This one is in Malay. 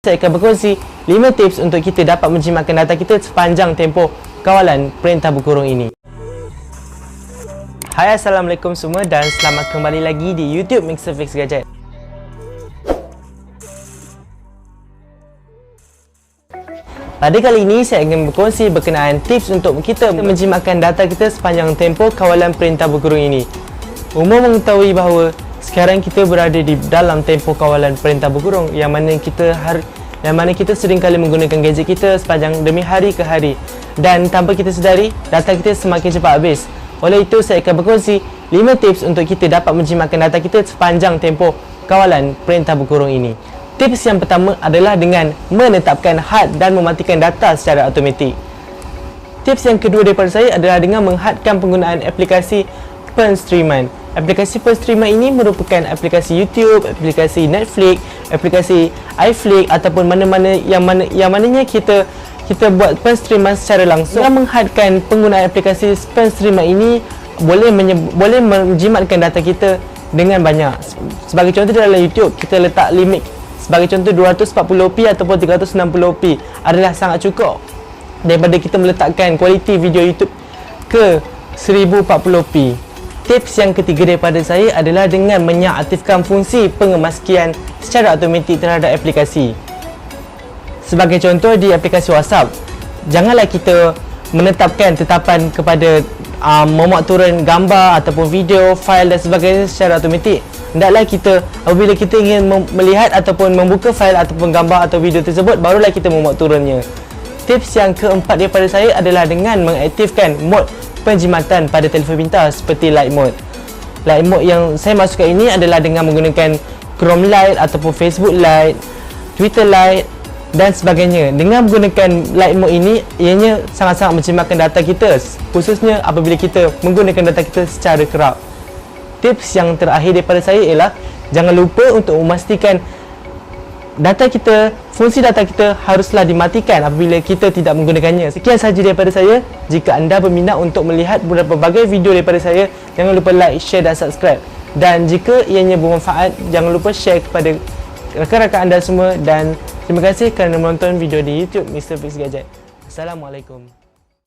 Saya akan berkongsi 5 tips untuk kita dapat menjimatkan data kita sepanjang tempoh kawalan perintah berkurung ini. Hai, Assalamualaikum semua dan selamat kembali lagi di YouTube MrFix Gadget. Pada kali ini saya akan berkongsi berkenaan tips untuk kita menjimatkan data kita sepanjang tempoh kawalan perintah berkurung ini. Umum mengetahui bahawa sekarang kita berada di dalam tempoh kawalan perintah berkurung yang mana kita seringkali menggunakan gadget kita sepanjang demi hari ke hari, dan tanpa kita sedari data kita semakin cepat habis. Oleh itu saya akan berkongsi 5 tips untuk kita dapat menjimatkan data kita sepanjang tempoh kawalan perintah berkurung ini. Tips yang pertama adalah dengan menetapkan had dan mematikan data secara automatik. Tips yang kedua daripada saya adalah dengan menghadkan penggunaan aplikasi penstreaman. Aplikasi penstreaman ini merupakan aplikasi YouTube, aplikasi Netflix, aplikasi iFlix ataupun mana-mana yang mananya kita buat penstreaman secara langsung. Dengan menghadkan penggunaan aplikasi penstreaman ini boleh menjimatkan data kita dengan banyak. Sebagai contoh, dalam YouTube kita letak limit sebagai contoh 240p ataupun 360p adalah sangat cukup daripada kita meletakkan kualiti video YouTube ke 1040p. Tips yang ketiga daripada saya adalah dengan mengaktifkan fungsi pengemaskian secara automatik terhadap aplikasi. Sebagai contoh, di aplikasi WhatsApp, janganlah kita menetapkan tetapan kepada memuat turun gambar ataupun video, fail dan sebagainya secara automatik. Hendaklah kita, apabila kita ingin melihat ataupun membuka fail ataupun gambar atau video tersebut, barulah kita memuat turunnya. Tips yang keempat daripada saya adalah dengan mengaktifkan mod penjimatan pada telefon pintar seperti light mode. Light mode yang saya masukkan ini adalah dengan menggunakan Chrome Light ataupun Facebook Light, Twitter Light dan sebagainya. Dengan menggunakan light mode ini, ianya sangat-sangat menjimatkan data kita, khususnya apabila kita menggunakan data kita secara kerap. Tips yang terakhir daripada saya ialah jangan lupa untuk memastikan fungsi data kita haruslah dimatikan apabila kita tidak menggunakannya. Sekian sahaja daripada saya. Jika anda berminat untuk melihat berbagai video daripada saya, jangan lupa like, share dan subscribe. Dan jika ianya bermanfaat, jangan lupa share kepada rakan-rakan anda semua. Dan terima kasih kerana menonton video di YouTube MrFix Gadget. Assalamualaikum.